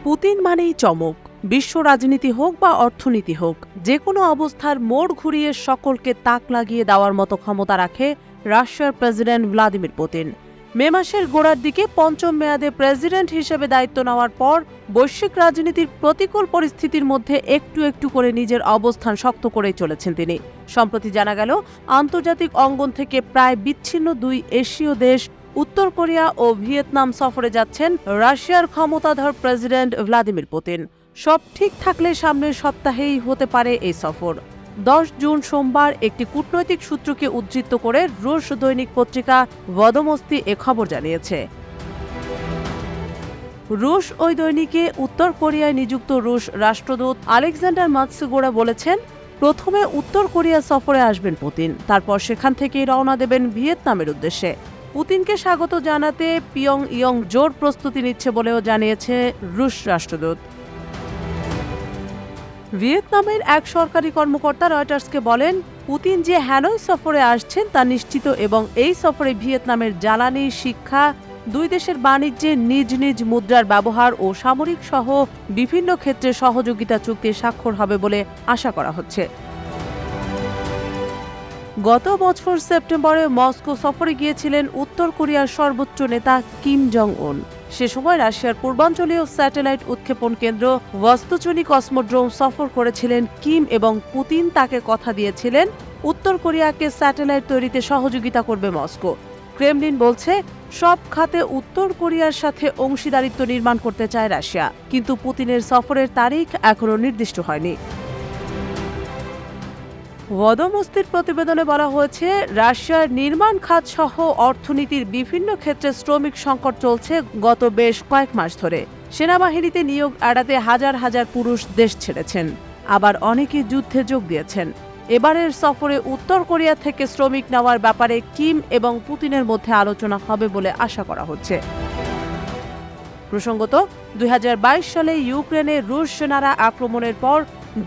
Putin মানেই চমক। বিশ্ব রাজনীতি হোক বা অর্থনীতি হোক, যে কোনো অবস্থার মোড় ঘুরিয়ে সকলকে তাক লাগিয়ে দেওয়ার মতো ক্ষমতা রাখে রাশিয়ার প্রেসিডেন্ট ভ্লাদিমির পুতিন। মে মাসের গোড়ার দিকে পঞ্চম মেয়াদে প্রেসিডেন্ট হিসেবে দায়িত্ব নেওয়ার পর বৈশ্বিক রাজনীতির প্রতিকূল পরিস্থিতির মধ্যে একটু একটু করে নিজের অবস্থান শক্ত করেই চলেছেন তিনি। সম্প্রতি জানা গেল, আন্তর্জাতিক অঙ্গন থেকে প্রায় বিচ্ছিন্ন দুই এশীয় দেশ উত্তর কোরিয়া ও ভিয়েতনাম সফরে যাচ্ছেন রাশিয়ার ক্ষমতাধর প্রেসিডেন্ট ভ্লাদিমির পুতিন। সব ঠিক থাকলে সামনের সপ্তাহেই হতে পারে এই সফর। 10 জুন সোমবার একটি কূটনৈতিক সূত্রকে উদ্ধৃত করে রুশ দৈনিক পত্রিকা ভদমস্তি এ খবর জানিয়েছে। রুশ ওই দৈনিকে উত্তর কোরিয়ায় নিযুক্ত রুশ রাষ্ট্রদূত আলেকজান্ডার মাতসুগোরা বলেছেন, প্রথমে উত্তর কোরিয়া সফরে আসবেন পুতিন, তারপর সেখান থেকেই রওনা দেবেন ভিয়েতনামের উদ্দেশ্যে। পুতিনকে স্বাগত জানাতে পিয়ংইয়ং জোর প্রস্তুতি নিচ্ছে বলেও জানিয়েছে রুশ রাষ্ট্রদূত। ভিয়েতনামের এক সরকারি কর্মকর্তা রয়টার্সকে বলেন, পুতিন যে হ্যানয় সফরে আসছেন তা নিশ্চিত এবং এই সফরে ভিয়েতনামের জ্বালানি, শিক্ষা, দুই দেশের বাণিজ্যে নিজ নিজ মুদ্রার ব্যবহার ও সামরিক সহ বিভিন্ন ক্ষেত্রে সহযোগিতা চুক্তি স্বাক্ষর হবে বলে আশা করা হচ্ছে। গত বছর সেপ্টেম্বরে মস্কো সফরে গিয়েছিলেন উত্তর কোরিয়ার সর্বোচ্চ নেতা কিম জং উন। সে সময় রাশিয়ার পূর্বাঞ্চলীয় স্যাটেলাইট উৎক্ষেপণ কেন্দ্র ভস্তোচনী কসমোড্রোম সফর করেছিলেন কিম এবং পুতিন তাকে কথা দিয়েছিলেন উত্তর কোরিয়াকে স্যাটেলাইট তৈরিতে সহযোগিতা করবে মস্কো। ক্রেমলিন বলছে, সব খাতে উত্তর কোরিয়ার সাথে অংশীদারিত্ব নির্মাণ করতে চায় রাশিয়া, কিন্তু পুতিনের সফরের তারিখ এখনো নির্দিষ্ট হয়নি। ভদমস্তির প্রতিবেদনে বলা হয়েছে, রাশিয়ার নির্মাণ খাত সহ অর্থনীতির বিভিন্ন ক্ষেত্রে শ্রমিক সংকট চলছে গত বেশ কয়েক মাস ধরে। সেনাবাহিনীতে নিয়োগ এড়াতে হাজার হাজার পুরুষ দেশ ছেড়েছেন, আবার অনেকে যুদ্ধে যোগ দিয়েছেন। এবারের সফরে উত্তর কোরিয়া থেকে শ্রমিক নেওয়ার ব্যাপারে কিম এবং পুতিনের মধ্যে আলোচনা হবে বলে আশা করা হচ্ছে। প্রসঙ্গত, 2022 সালে ইউক্রেনে রুশ সেনারা আক্রমণের পর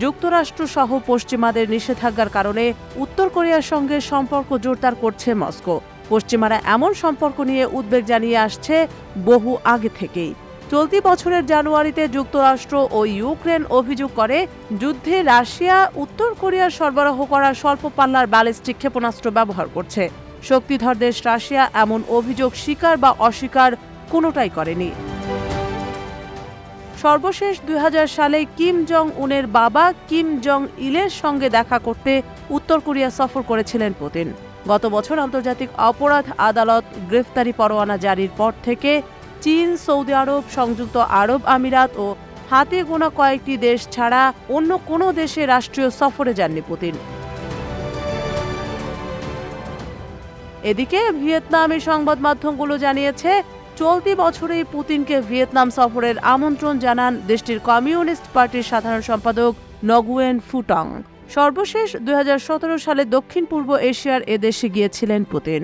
যুক্তরাষ্ট্র সহ পশ্চিমাদের নিষেধাজ্ঞার কারণে উত্তর কোরিয়ার সঙ্গে সম্পর্ক জোরদার করছে মস্কো। পশ্চিমারা এমন সম্পর্ক নিয়ে উদ্বেগ জানিয়ে আসছে বহু আগে থেকেই। চলতি বছরের জানুয়ারিতে যুক্তরাষ্ট্র ও ইউক্রেন অভিযোগ করে, যুদ্ধে রাশিয়া উত্তর কোরিয়ার সরবরাহ করা স্বল্প পাল্লার ব্যালিস্টিক ক্ষেপণাস্ত্র ব্যবহার করছে। শক্তিধর দেশ রাশিয়া এমন অভিযোগ স্বীকার বা অস্বীকার কোনোটাই করেনি। সর্বশেষ 2000 সালে কিম জং উনের বাবা কিম জং ইলের সঙ্গে দেখা করতে উত্তর কোরিয়া সফর করেছিলেন পুতিন। গত বছর আন্তর্জাতিক অপরাধ আদালত গ্রেফতারি পরোয়ানা জারির পর থেকে চীন, সৌদি আরব, সংযুক্ত আরব আমিরাত ও হাতে গোনা কয়েকটি দেশ ছাড়া অন্য কোনো দেশে রাষ্ট্রীয় সফরে যাননি পুতিন। এদিকে ভিয়েতনামের সংবাদ মাধ্যমগুলো জানিয়েছে, চলতি বছরেই পুতিনকে ভিয়েতনাম সফরের আমন্ত্রণ জানান দেশটির কমিউনিস্ট পার্টির সাধারণ সম্পাদক নগুয়েন ফুটং। সর্বশেষ 2017 সালে দক্ষিণ পূর্ব এশিয়ার এদেশে গিয়েছিলেন পুতিন।